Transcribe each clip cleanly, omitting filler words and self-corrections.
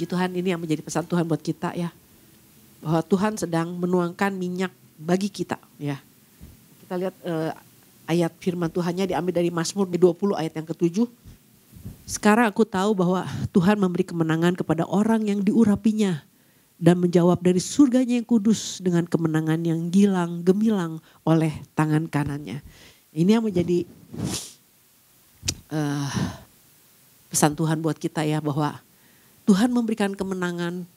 Puji Tuhan, ini yang menjadi pesan Tuhan buat kita ya. Bahwa Tuhan sedang menuangkan minyak bagi kita ya. Kita lihat ayat firman Tuhannya diambil dari Mazmur 20 ayat yang ke-7. Sekarang aku tahu bahwa Tuhan memberi kemenangan kepada orang yang diurapinya. Dan menjawab dari surganya yang kudus dengan kemenangan yang gilang gemilang oleh tangan kanannya. Ini yang menjadi pesan Tuhan buat kita ya, bahwa Tuhan memberikan kemenangan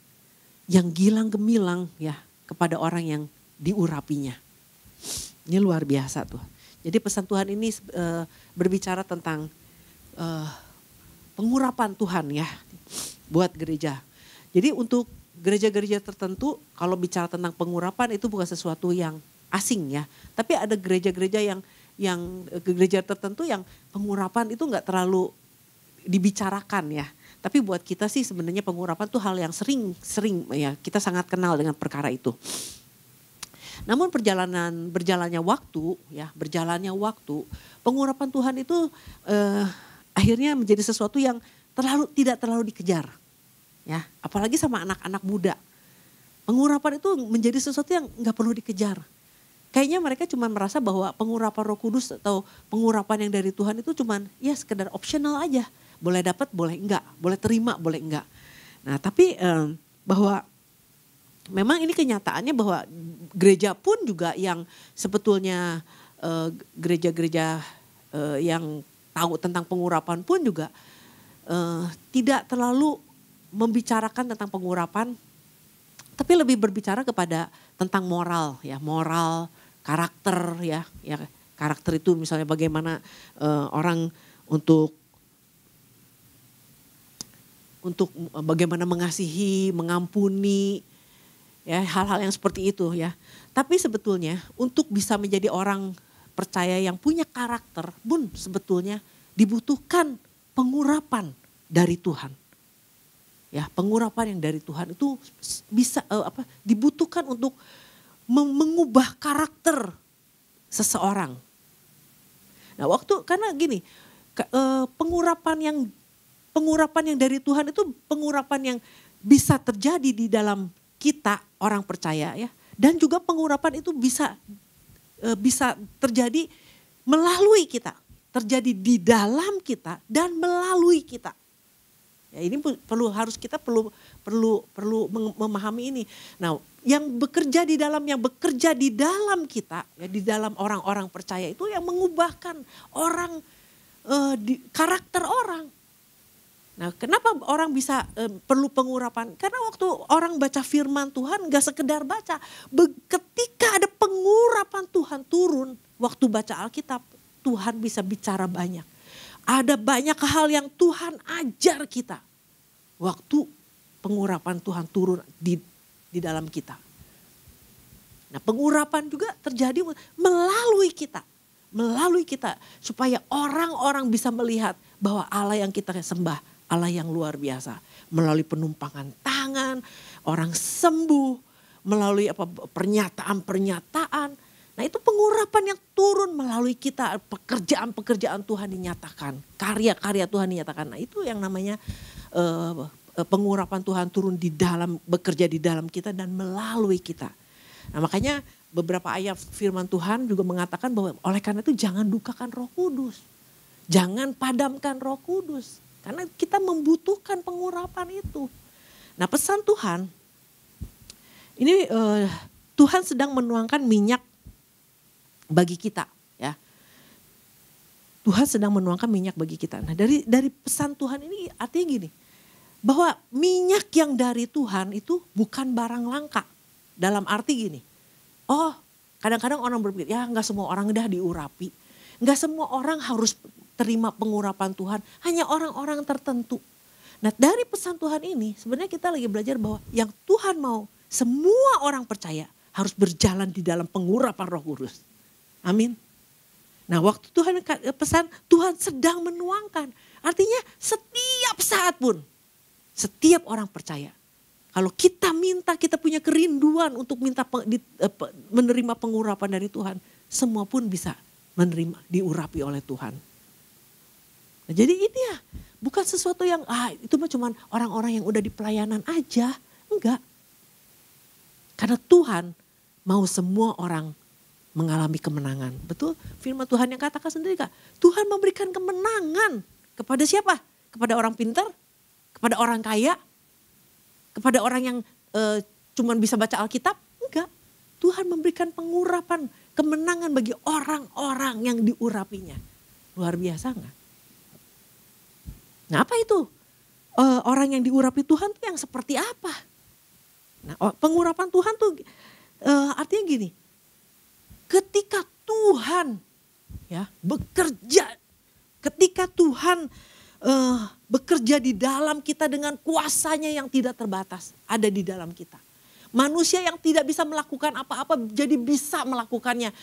yang gilang gemilang ya kepada orang yang diurapinya. Ini luar biasa tuh. Jadi pesan Tuhan ini berbicara tentang pengurapan Tuhan ya buat gereja. Jadi untuk gereja-gereja tertentu kalau bicara tentang pengurapan itu bukan sesuatu yang asing ya. Tapi ada gereja-gereja yang gereja tertentu yang pengurapan itu nggak terlalu dibicarakan ya. Tapi buat kita sih sebenarnya pengurapan tuh hal yang sering ya, kita sangat kenal dengan perkara itu. Namun berjalannya waktu, pengurapan Tuhan itu akhirnya menjadi sesuatu yang tidak terlalu dikejar. Ya, apalagi sama anak-anak muda. Pengurapan itu menjadi sesuatu yang nggak perlu dikejar. Kayaknya mereka cuma merasa bahwa pengurapan Roh Kudus atau pengurapan yang dari Tuhan itu cuma ya sekedar optional aja. Boleh dapat, boleh enggak. Boleh terima, boleh enggak. Nah tapi bahwa memang ini kenyataannya bahwa gereja pun juga yang sebetulnya gereja-gereja yang tahu tentang pengurapan pun juga tidak terlalu membicarakan tentang pengurapan. Tapi lebih berbicara kepada tentang moral ya, moral, karakter ya. Karakter itu misalnya bagaimana orang untuk bagaimana mengasihi, mengampuni, ya hal-hal yang seperti itu ya. Tapi sebetulnya untuk bisa menjadi orang percaya yang punya karakter pun sebetulnya dibutuhkan pengurapan dari Tuhan. Ya, pengurapan yang dari Tuhan itu bisa dibutuhkan untuk mengubah karakter seseorang. Nah, karena gini, pengurapan yang dari Tuhan itu pengurapan yang bisa terjadi di dalam kita orang percaya ya. Dan juga pengurapan itu bisa terjadi melalui kita. Terjadi di dalam kita dan melalui kita. Ya, ini kita perlu memahami ini. Nah, yang bekerja di dalam kita ya, di dalam orang-orang percaya itu yang mengubahkan orang karakter orang. Nah, kenapa orang bisa perlu pengurapan? Karena waktu orang baca firman Tuhan gak sekedar baca. Ketika ada pengurapan Tuhan turun, waktu baca Alkitab, Tuhan bisa bicara banyak. Ada banyak hal yang Tuhan ajar kita. Waktu pengurapan Tuhan turun di dalam kita. Nah, pengurapan juga terjadi melalui kita. Melalui kita supaya orang-orang bisa melihat bahwa Allah yang kita sembah Allah yang luar biasa. Melalui penumpangan tangan, orang sembuh, melalui pernyataan-pernyataan. Nah, itu pengurapan yang turun melalui kita, pekerjaan-pekerjaan Tuhan dinyatakan, karya-karya Tuhan dinyatakan. Nah, itu yang namanya pengurapan Tuhan turun bekerja di dalam kita dan melalui kita. Nah, makanya beberapa ayat firman Tuhan juga mengatakan bahwa oleh karena itu jangan dukakan Roh Kudus. Jangan padamkan Roh Kudus. Karena kita membutuhkan pengurapan itu. Nah, pesan Tuhan, ini Tuhan sedang menuangkan minyak bagi kita. Ya. Tuhan sedang menuangkan minyak bagi kita. Nah, dari pesan Tuhan ini artinya gini, bahwa minyak yang dari Tuhan itu bukan barang langka. Dalam arti gini, kadang-kadang orang berpikir, ya gak semua orang udah diurapi. Gak semua orang harus terima pengurapan Tuhan, hanya orang-orang tertentu. Nah, dari pesan Tuhan ini sebenarnya kita lagi belajar bahwa yang Tuhan mau semua orang percaya harus berjalan di dalam pengurapan Roh Kudus. Amin. Nah, waktu Tuhan pesan, Tuhan sedang menuangkan. Artinya setiap saat pun, setiap orang percaya. Kalau kita punya kerinduan untuk menerima pengurapan dari Tuhan, semua pun bisa diurapi oleh Tuhan. Nah, jadi ini ya Bukan sesuatu yang itu mah cuman orang-orang yang udah di pelayanan aja. Enggak. Karena Tuhan mau semua orang mengalami kemenangan. Betul? Firman Tuhan yang katakan sendiri Kak. Tuhan memberikan kemenangan kepada siapa? Kepada orang pintar? Kepada orang kaya? Kepada orang yang cuman bisa baca Alkitab? Enggak. Tuhan memberikan pengurapan kemenangan bagi orang-orang yang diurapinya. Luar biasa enggak? Nah apa itu? Orang yang diurapi Tuhan tuh yang seperti apa? Nah pengurapan Tuhan tuh artinya gini. Ketika Tuhan ya bekerja, ketika Tuhan bekerja di dalam kita dengan kuasanya yang tidak terbatas ada di dalam kita. Manusia yang tidak bisa melakukan apa-apa jadi bisa melakukannya.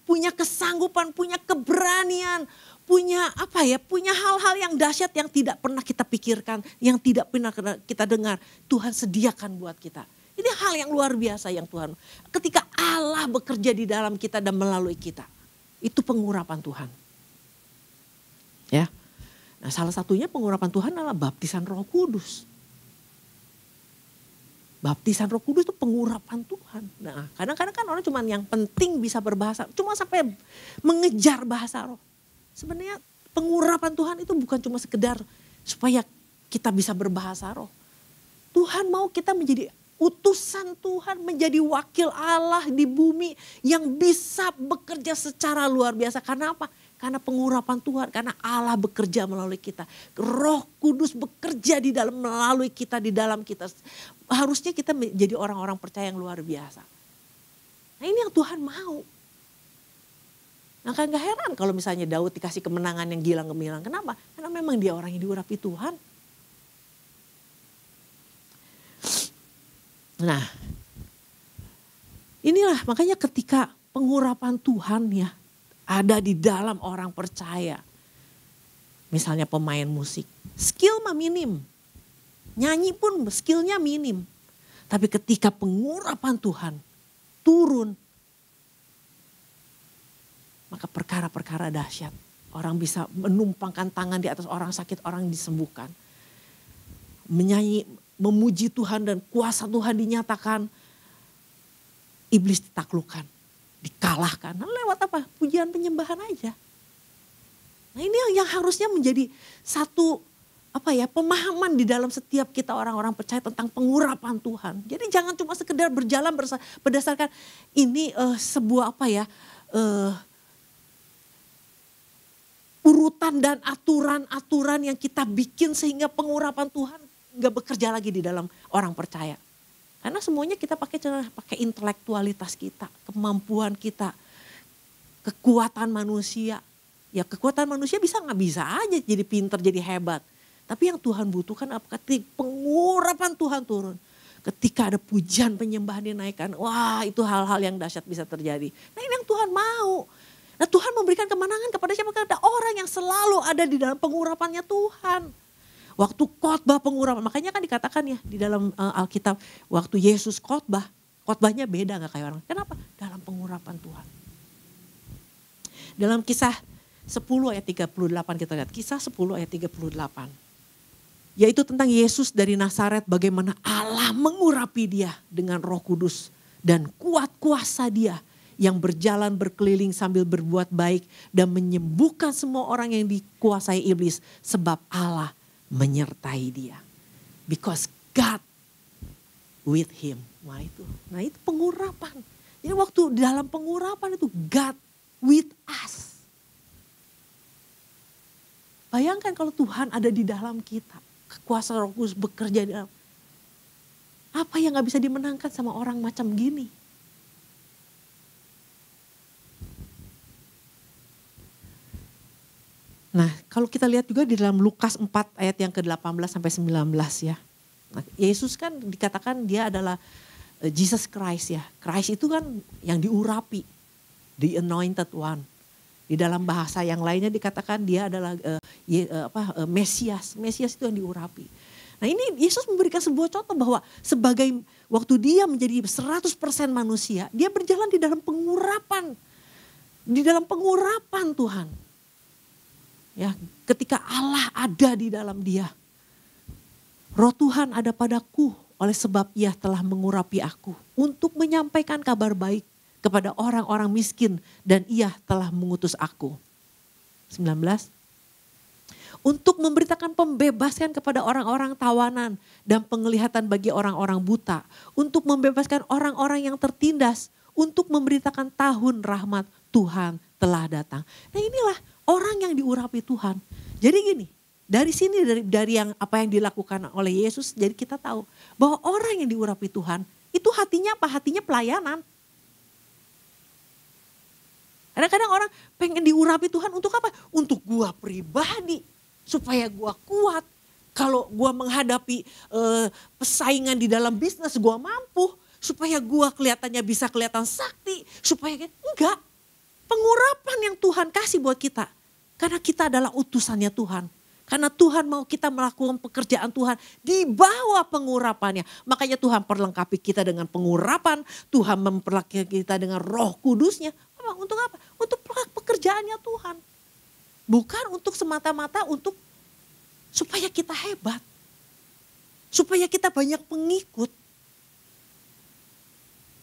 Punya kesanggupan, punya keberanian, punya punya hal-hal yang dahsyat yang tidak pernah kita pikirkan, yang tidak pernah kita dengar. Tuhan sediakan buat kita. Ini hal yang luar biasa yang Tuhan. Ketika Allah bekerja di dalam kita dan melalui kita. Itu pengurapan Tuhan. Ya. Nah, salah satunya pengurapan Tuhan adalah baptisan Roh Kudus. Baptisan Roh Kudus itu pengurapan Tuhan. Nah, kadang-kadang kan orang cuma yang penting bisa berbahasa, cuma sampai mengejar bahasa roh. Sebenarnya pengurapan Tuhan itu bukan cuma sekedar supaya kita bisa berbahasa roh. Tuhan mau kita menjadi utusan Tuhan, menjadi wakil Allah di bumi yang bisa bekerja secara luar biasa. Karena apa? Karena pengurapan Tuhan, karena Allah bekerja melalui kita. Roh Kudus bekerja di dalam melalui kita, di dalam kita. Harusnya kita menjadi orang-orang percaya yang luar biasa. Nah ini yang Tuhan mau. Nah kan gak heran kalau misalnya Daud dikasih kemenangan yang gilang gemilang. Kenapa? Karena memang dia orang yang diurapi Tuhan. Nah inilah makanya ketika pengurapan Tuhan ya ada di dalam orang percaya. Misalnya pemain musik. Skill mah minim. Nyanyi pun skillnya minim. Tapi ketika pengurapan Tuhan turun. Maka perkara-perkara dahsyat. Orang bisa menumpangkan tangan di atas orang sakit, orang disembuhkan. Menyanyi, memuji Tuhan dan kuasa Tuhan dinyatakan. Iblis ditaklukkan. Dikalahkan. Nah, lewat apa? Pujian penyembahan aja. Nah ini yang harusnya menjadi satu pemahaman di dalam setiap kita orang-orang percaya tentang pengurapan Tuhan. Jadi jangan cuma sekedar berjalan berdasarkan ini sebuah urutan dan aturan-aturan yang kita bikin sehingga pengurapan Tuhan gak bekerja lagi di dalam orang percaya. Karena semuanya kita pakai intelektualitas kita, kemampuan kita, kekuatan manusia. Ya kekuatan manusia bisa nggak bisa aja jadi pinter, jadi hebat. Tapi yang Tuhan butuhkan apa? Ketika pengurapan Tuhan turun. Ketika ada pujian penyembahan dinaikkan, wah itu hal-hal yang dahsyat bisa terjadi. Nah ini yang Tuhan mau. Nah Tuhan memberikan kemenangan kepada siapa? Kepada orang yang selalu ada di dalam pengurapannya Tuhan. Waktu khotbah pengurapan, makanya kan dikatakan ya di dalam Alkitab, waktu Yesus khotbah, khotbahnya beda gak kayak orang. Kenapa? Dalam pengurapan Tuhan. Dalam kisah 10 ayat 38 kita lihat, kisah 10 ayat 38. Yaitu tentang Yesus dari Nazaret, bagaimana Allah mengurapi dia dengan Roh Kudus dan kuat kuasa dia yang berjalan berkeliling sambil berbuat baik dan menyembuhkan semua orang yang dikuasai iblis sebab Allah menyertai dia. Because God with him. Nah itu pengurapan. Jadi waktu dalam pengurapan itu God with us. Bayangkan kalau Tuhan ada di dalam kita. Kuasa Roh Kudus bekerja di dalam. Apa yang gak bisa dimenangkan sama orang macam gini? Nah kalau kita lihat juga di dalam Lukas 4 ayat yang ke-18 sampai 19 ya. Nah, Yesus kan dikatakan dia adalah Jesus Christ ya. Christ itu kan yang diurapi. The anointed one. Di dalam bahasa yang lainnya dikatakan dia adalah Mesias. Mesias itu yang diurapi. Nah ini Yesus memberikan sebuah contoh bahwa sebagai waktu dia menjadi 100% manusia. Dia berjalan di dalam pengurapan. Di dalam pengurapan Tuhan. Ya, ketika Allah ada di dalam dia. Roh Tuhan ada padaku oleh sebab ia telah mengurapi aku untuk menyampaikan kabar baik kepada orang-orang miskin dan ia telah mengutus aku. 19. Untuk memberitakan pembebasan kepada orang-orang tawanan dan penglihatan bagi orang-orang buta. Untuk membebaskan orang-orang yang tertindas. Untuk memberitakan tahun rahmat Tuhan telah datang. Nah inilah orang yang diurapi Tuhan. Jadi gini, dari sini dari yang apa yang dilakukan oleh Yesus, jadi kita tahu bahwa orang yang diurapi Tuhan itu hatinya apa? Hatinya pelayanan. Kadang-kadang orang pengen diurapi Tuhan untuk apa? Untuk gua pribadi. Supaya gua kuat. Kalau gua menghadapi persaingan di dalam bisnis gua mampu. Supaya gua kelihatannya bisa kelihatan sakti. Supaya enggak. Pengurapan yang Tuhan kasih buat kita. Karena kita adalah utusannya Tuhan. Karena Tuhan mau kita melakukan pekerjaan Tuhan di bawah pengurapannya. Makanya Tuhan perlengkapi kita dengan pengurapan. Tuhan memperlengkapi kita dengan Roh Kudusnya. Untuk apa? Untuk pekerjaannya Tuhan. Bukan untuk semata-mata untuk supaya kita hebat. Supaya kita banyak pengikut.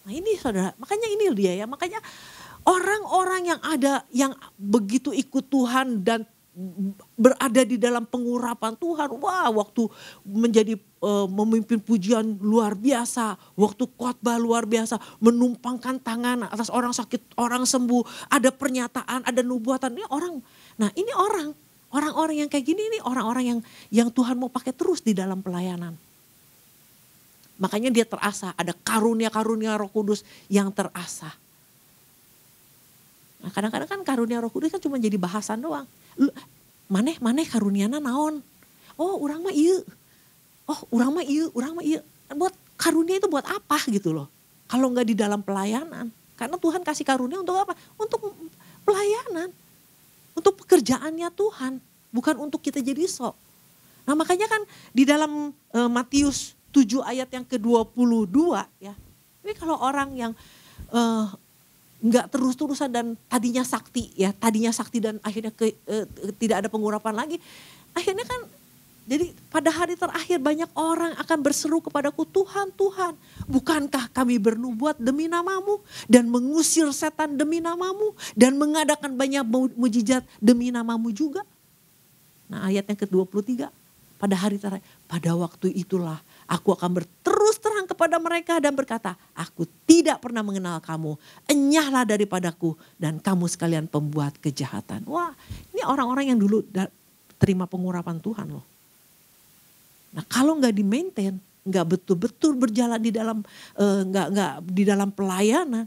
Nah ini saudara, makanya ini dia ya. Makanya orang-orang yang ada yang begitu ikut Tuhan dan berada di dalam pengurapan Tuhan. Wah waktu menjadi memimpin pujian luar biasa. Waktu khotbah luar biasa. Menumpangkan tangan atas orang sakit, orang sembuh. Ada pernyataan, ada nubuatan. Ini orang, nah ini orang-orang yang kayak gini ini orang-orang yang Tuhan mau pakai terus di dalam pelayanan. Makanya dia terasa, ada karunia-karunia Roh Kudus yang terasa. Nah kadang-kadang kan karunia Roh Kudus kan cuma jadi bahasan doang. Maneh karuniana naon? Oh urang mah ieu. Oh urang mah ieu. Buat karunia itu buat apa gitu loh. Kalau enggak di dalam pelayanan. Karena Tuhan kasih karunia untuk apa? Untuk pelayanan. Untuk pekerjaannya Tuhan. Bukan untuk kita jadi sok. Nah makanya kan di dalam Matius 7 ayat yang ke-22 ya. Ini kalau orang yang nggak terus-terusan dan tadinya sakti dan akhirnya tidak ada pengurapan lagi. Akhirnya kan jadi pada hari terakhir banyak orang akan berseru kepadaku, Tuhan, Tuhan, bukankah kami bernubuat demi namamu dan mengusir setan demi namamu dan mengadakan banyak mujizat demi namamu juga. Nah ayat yang ke-23, pada hari terakhir, pada waktu itulah aku akan berterus terang kepada mereka dan berkata, aku tidak pernah mengenal kamu. Enyahlah daripadaku dan kamu sekalian pembuat kejahatan. Wah ini orang-orang yang dulu terima pengurapan Tuhan loh. Nah kalau gak di-maintain, gak betul-betul berjalan di dalam, gak di dalam pelayanan.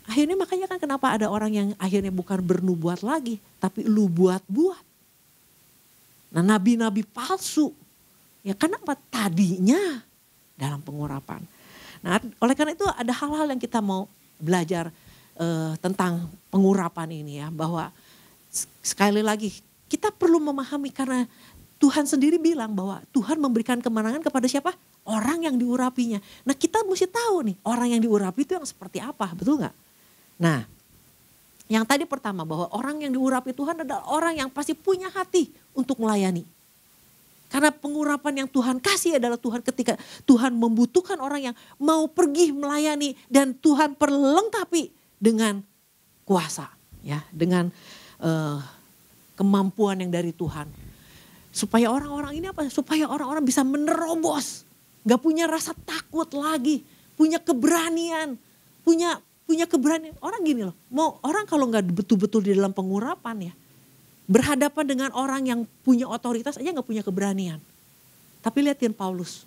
Akhirnya makanya kan kenapa ada orang yang akhirnya bukan bernubuat lagi, tapi lu buat-buat. Nah nabi-nabi palsu. Ya kenapa tadinya dalam pengurapan. Nah oleh karena itu ada hal-hal yang kita mau belajar tentang pengurapan ini ya. Bahwa sekali lagi kita perlu memahami karena Tuhan sendiri bilang bahwa Tuhan memberikan kemenangan kepada siapa? Orang yang diurapinya. Nah kita mesti tahu nih orang yang diurapi itu yang seperti apa, betul gak? Nah yang tadi pertama bahwa orang yang diurapi Tuhan adalah orang yang pasti punya hati untuk melayani. Karena pengurapan yang Tuhan kasih adalah Tuhan ketika Tuhan membutuhkan orang yang mau pergi melayani dan Tuhan perlengkapi dengan kuasa, ya, dengan kemampuan yang dari Tuhan. Supaya orang-orang ini apa? Supaya orang-orang bisa menerobos, gak punya rasa takut lagi, punya keberanian, punya keberanian. Orang gini loh, mau orang kalau nggak betul-betul di dalam pengurapan ya. Berhadapan dengan orang yang punya otoritas aja gak punya keberanian. Tapi lihatin Paulus.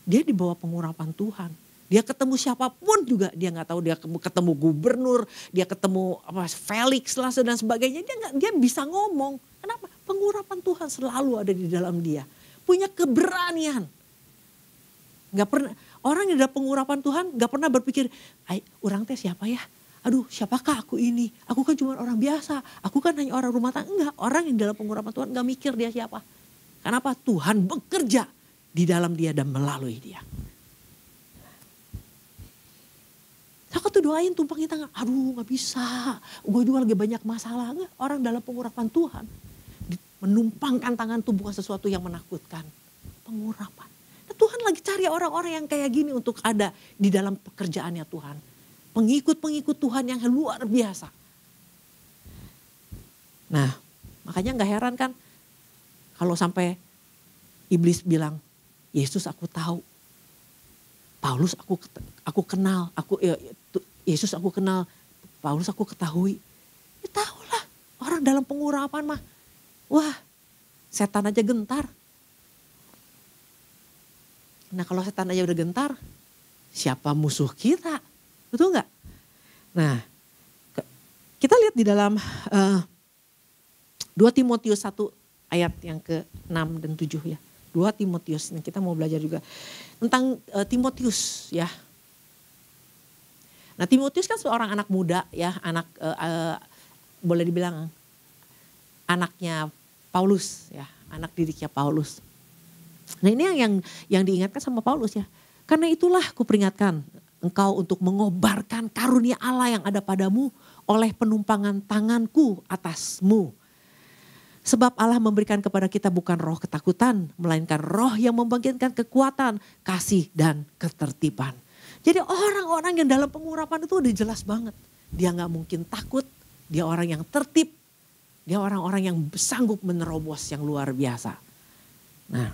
Dia di bawah pengurapan Tuhan. Dia ketemu siapapun juga dia gak tahu. Dia ketemu gubernur, dia ketemu Felix lah dan sebagainya. Dia bisa ngomong. Kenapa? Pengurapan Tuhan selalu ada di dalam dia. Punya keberanian. Gak pernah, orang yang dalam pengurapan Tuhan gak pernah berpikir, orang teh siapa ya? Aduh siapakah aku ini? Aku kan cuma orang biasa. Aku kan hanya orang rumah tangga. Enggak, orang yang dalam pengurapan Tuhan gak mikir dia siapa. Kenapa? Tuhan bekerja di dalam dia dan melalui dia. Aku tuh doain tumpangin tangan, aduh gak bisa, gue juga lagi banyak masalah. Enggak, orang dalam pengurapan Tuhan, menumpangkan tangan tuh bukan sesuatu yang menakutkan. Pengurapan. Nah, Tuhan lagi cari orang-orang yang kayak gini untuk ada di dalam pekerjaannya Tuhan. Pengikut-pengikut Tuhan yang luar biasa. Nah, makanya gak heran kan kalau sampai iblis bilang, Yesus aku tahu. Paulus aku kenal, Yesus aku kenal, Paulus aku ketahui. Ya tahulah, orang dalam pengurapan mah, wah setan aja gentar. Nah kalau setan aja udah gentar, siapa musuh kita? Betul nggak? Nah kita lihat di dalam 2 Timotius 1 ayat yang ke-6 dan 7 ya. 2 Timotius, kita mau belajar juga tentang Timotius ya. Nah Timotius kan seorang anak muda ya, anak boleh dibilang anaknya Paulus ya, anak didiknya Paulus. Nah ini yang diingatkan sama Paulus ya. Karena itulah kuperingatkan engkau untuk mengobarkan karunia Allah yang ada padamu oleh penumpangan tanganku atasmu. Sebab Allah memberikan kepada kita bukan roh ketakutan, melainkan roh yang membangkitkan kekuatan, kasih dan ketertiban. Jadi orang-orang yang dalam pengurapan itu udah jelas banget. Dia gak mungkin takut, dia orang yang tertib, dia orang-orang yang sanggup menerobos yang luar biasa. Nah,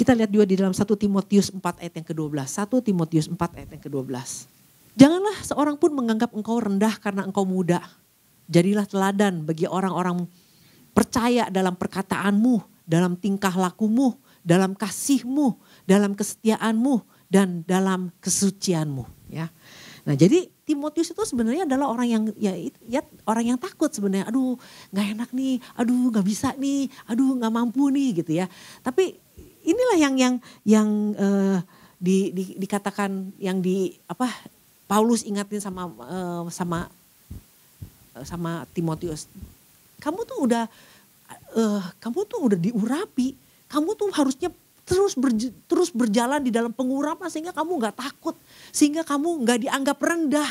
kita lihat juga di dalam 1 Timotius 4 ayat yang ke-12. 1 Timotius 4 ayat yang ke-12. Janganlah seorang pun menganggap engkau rendah karena engkau muda. Jadilah teladan bagi orang-orang percaya dalam perkataanmu, dalam tingkah lakumu, dalam kasihmu, dalam kesetiaanmu, dan dalam kesucianmu. Ya. Nah jadi Timotius itu sebenarnya adalah orang yang orang yang takut sebenarnya. Aduh gak enak nih, aduh gak bisa nih, aduh gak mampu nih gitu ya. Tapi inilah yang dikatakan yang Paulus ingatin sama Timotius, kamu tuh udah diurapi, kamu tuh harusnya terus berjalan di dalam pengurapan sehingga kamu nggak takut, sehingga kamu nggak dianggap rendah,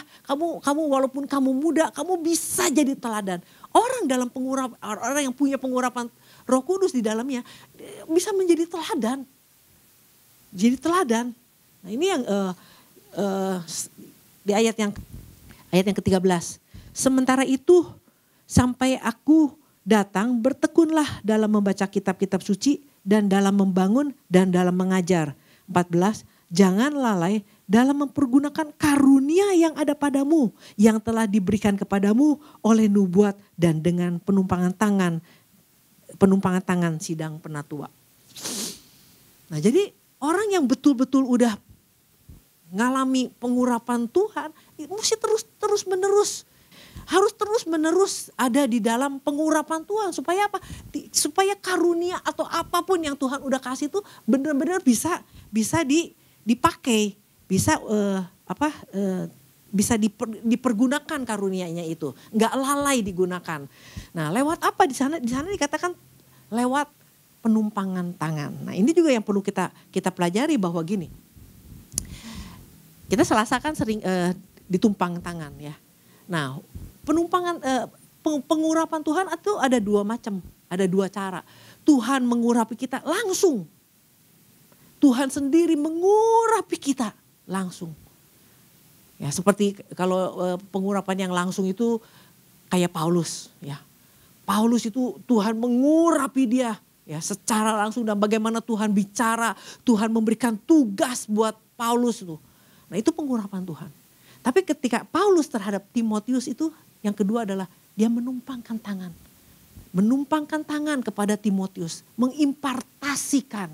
kamu walaupun kamu muda, kamu bisa jadi teladan. Orang dalam pengurapan, orang yang punya pengurapan Roh Kudus di dalamnya bisa menjadi teladan, Nah ini yang di ayat yang ke-13. Sementara itu sampai aku datang bertekunlah dalam membaca kitab-kitab suci dan dalam membangun dan dalam mengajar. 14, jangan lalai dalam mempergunakan karunia yang ada padamu yang telah diberikan kepadamu oleh nubuat dan dengan penumpangan tangan sidang penatua. Nah jadi orang yang betul-betul udah ngalami pengurapan Tuhan mesti terus menerus. Harus terus menerus ada di dalam pengurapan Tuhan. Supaya apa? Supaya karunia atau apapun yang Tuhan udah kasih itu benar-benar bisa dipakai. Bisa bisa dipergunakan karunianya itu. Enggak lalai digunakan. Nah lewat apa di sana? Di sana dikatakan lewat penumpangan tangan. Nah ini juga yang perlu kita pelajari bahwa gini. Kita Selasa kan sering ditumpang tangan ya. Nah pengurapan Tuhan itu ada 2 macam, ada 2 cara. Tuhan mengurapi kita langsung. Tuhan sendiri mengurapi kita langsung. Ya seperti kalau pengurapan yang langsung itu kayak Paulus ya. Paulus itu Tuhan mengurapi dia ya secara langsung dan bagaimana Tuhan bicara, Tuhan memberikan tugas buat Paulus itu. Nah itu pengurapan Tuhan. Tapi ketika Paulus terhadap Timotius itu yang kedua adalah dia menumpangkan tangan. Menumpangkan tangan kepada Timotius. Mengimpartasikan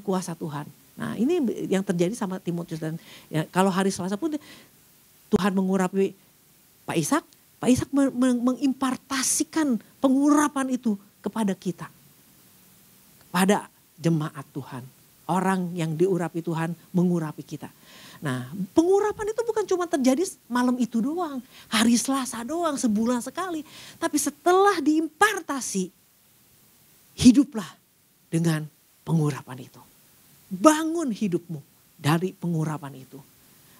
kuasa Tuhan. Nah ini yang terjadi sama Timotius. Dan ya, kalau hari Selasa pun Tuhan mengurapi Pak Ishak mengimpartasikan pengurapan itu kepada kita. Kepada jemaat Tuhan. Orang yang diurapi Tuhan mengurapi kita. Nah pengurapan itu bukan cuma terjadi malam itu doang. Hari Selasa doang, sebulan sekali. Tapi setelah diimpartasi, hiduplah dengan pengurapan itu. Bangun hidupmu dari pengurapan itu.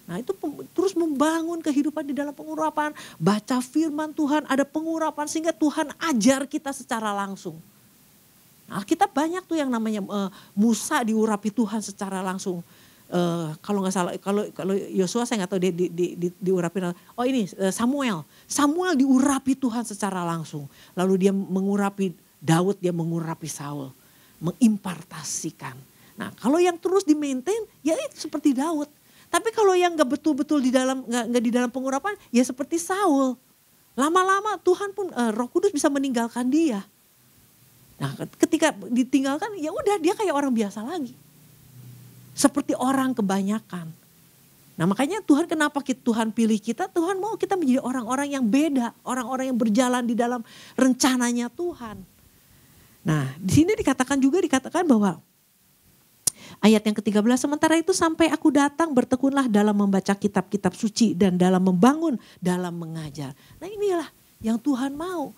Nah itu terus membangun kehidupan di dalam pengurapan. Baca firman Tuhan, ada pengurapan sehingga Tuhan ajar kita secara langsung. Nah, kita banyak tuh yang namanya Musa diurapi Tuhan secara langsung. Kalau nggak salah, kalau Yosua saya nggak tahu dia diurapi. Oh ini Samuel diurapi Tuhan secara langsung. Lalu dia mengurapi Daud, dia mengurapi Saul, mengimpartasikan. Nah kalau yang terus di-maintain ya itu seperti Daud. Tapi kalau yang nggak betul-betul nggak di dalam pengurapan ya seperti Saul. Lama-lama Tuhan pun Roh Kudus bisa meninggalkan dia. Nah ketika ditinggalkan ya udah dia kayak orang biasa lagi. Seperti orang kebanyakan. Nah makanya Tuhan kenapa Tuhan pilih kita, Tuhan mau kita menjadi orang-orang yang beda. Orang-orang yang berjalan di dalam rencananya Tuhan. Nah di sini dikatakan bahwa ayat yang ke-13, sementara itu sampai aku datang bertekunlah dalam membaca kitab-kitab suci dan dalam membangun, dalam mengajar. Nah inilah yang Tuhan mau.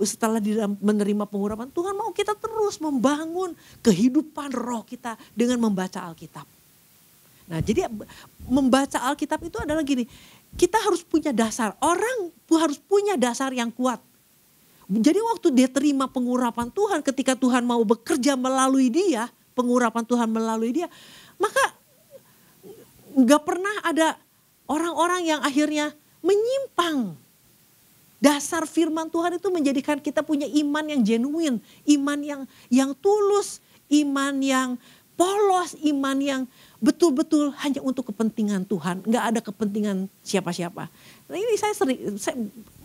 Setelah menerima pengurapan, Tuhan mau kita terus membangun kehidupan roh kita dengan membaca Alkitab. Nah jadi membaca Alkitab itu adalah gini, kita harus punya dasar, orang harus punya dasar yang kuat. Jadi waktu dia terima pengurapan Tuhan, ketika Tuhan mau bekerja melalui dia, pengurapan Tuhan melalui dia, maka gak pernah ada orang-orang yang akhirnya menyimpang. Dasar firman Tuhan itu menjadikan kita punya iman yang genuine, iman yang tulus, iman yang polos, iman yang betul-betul hanya untuk kepentingan Tuhan, nggak ada kepentingan siapa-siapa. Nah ini saya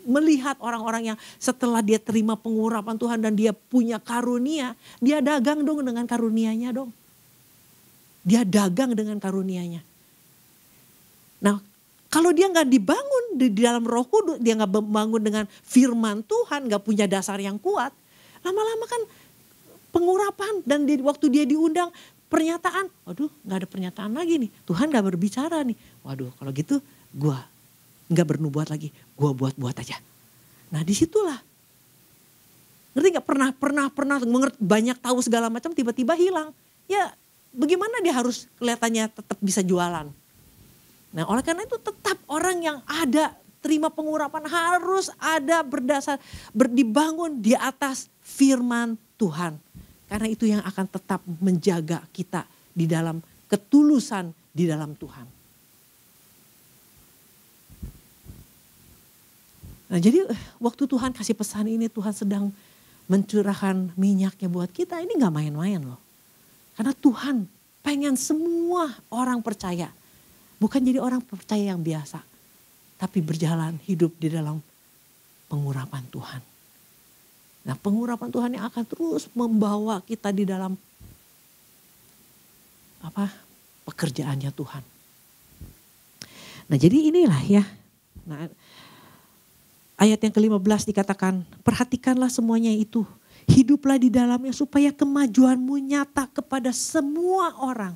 melihat orang-orang yang setelah dia terima pengurapan Tuhan dan dia punya karunia, dia dagang dong dengan karunianya dong. Dia dagang dengan karunianya. Nah kalau dia nggak dibangun di dalam Roh Kudus, dia nggak membangun dengan firman Tuhan, nggak punya dasar yang kuat, lama-lama kan pengurapan dan waktu dia diundang pernyataan, waduh nggak ada pernyataan lagi nih, Tuhan nggak berbicara nih, waduh kalau gitu gue nggak bernubuat lagi, gue buat aja. Nah disitulah, ngerti nggak pernah banyak tahu segala macam tiba-tiba hilang, ya bagaimana dia harus kelihatannya tetap bisa jualan. Nah oleh karena itu tetap orang yang ada terima pengurapan harus ada dibangun di atas firman Tuhan. Karena itu yang akan tetap menjaga kita di dalam ketulusan di dalam Tuhan. Nah jadi waktu Tuhan kasih pesan ini, Tuhan sedang mencurahkan minyaknya buat kita, ini gak main-main loh. Karena Tuhan pengen semua orang percaya. Bukan jadi orang percaya yang biasa, tapi berjalan hidup di dalam pengurapan Tuhan. Nah pengurapan Tuhan yang akan terus membawa kita di dalam pekerjaannya Tuhan. Nah jadi inilah ya. Nah, ayat yang ke-15 dikatakan, perhatikanlah semuanya itu. Hiduplah di dalamnya supaya kemajuanmu nyata kepada semua orang.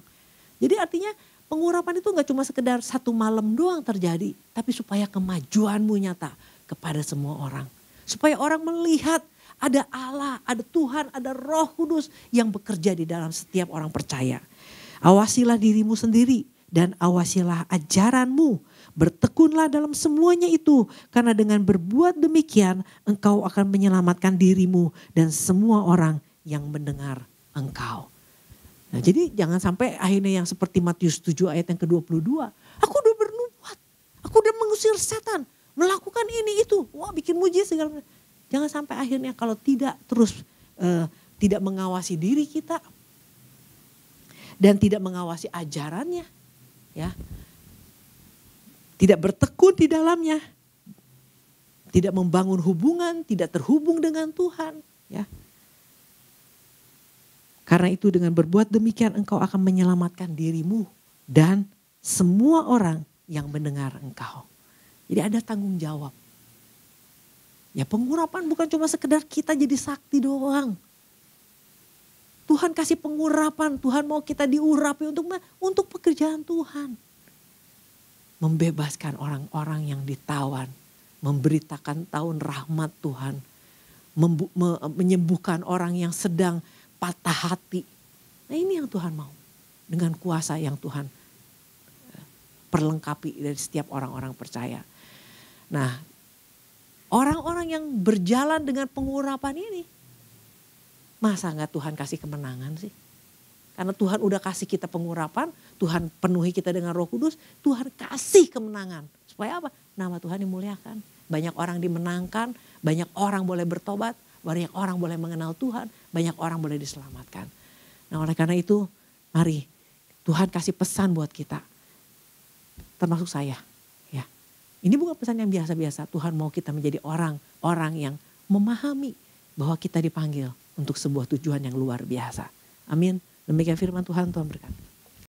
Jadi artinya pengurapan itu gak cuma sekedar satu malam doang terjadi. Tapi supaya kemajuanmu nyata kepada semua orang. Supaya orang melihat ada Allah, ada Tuhan, ada Roh Kudus yang bekerja di dalam setiap orang percaya. Awasilah dirimu sendiri dan awasilah ajaranmu. Bertekunlah dalam semuanya itu. Karena dengan berbuat demikian engkau akan menyelamatkan dirimu dan semua orang yang mendengar engkau. Nah jadi jangan sampai akhirnya yang seperti Matius 7 ayat yang ke-22. Aku udah bernubuat, aku udah mengusir setan, melakukan ini itu. Wah bikin mujizat segala macam. Jangan sampai akhirnya kalau tidak terus tidak mengawasi diri kita. Dan tidak mengawasi ajarannya. Ya. Tidak bertekun di dalamnya. Tidak membangun hubungan, tidak terhubung dengan Tuhan. Ya. Karena itu dengan berbuat demikian engkau akan menyelamatkan dirimu dan semua orang yang mendengar engkau. Jadi ada tanggung jawab. Ya pengurapan bukan cuma sekedar kita jadi sakti doang. Tuhan kasih pengurapan, Tuhan mau kita diurapi untuk pekerjaan Tuhan. Membebaskan orang-orang yang ditawan, memberitakan tahun rahmat Tuhan, menyembuhkan orang yang sedang patah hati. Nah ini yang Tuhan mau. dengan kuasa yang Tuhan perlengkapi dari setiap orang-orang percaya. Nah, orang-orang yang berjalan dengan pengurapan ini, masa nggak Tuhan kasih kemenangan sih? Karena Tuhan udah kasih kita pengurapan, Tuhan penuhi kita dengan Roh Kudus, Tuhan kasih kemenangan. Supaya apa? Nama Tuhan dimuliakan. Banyak orang dimenangkan, banyak orang boleh bertobat, banyak orang boleh mengenal Tuhan, banyak orang boleh diselamatkan. Nah, oleh karena itu, mari Tuhan kasih pesan buat kita. Termasuk saya. Ya. Ini bukan pesan yang biasa-biasa. Tuhan mau kita menjadi orang yang memahami bahwa kita dipanggil untuk sebuah tujuan yang luar biasa. Amin. Demikian firman Tuhan, Tuhan berkati.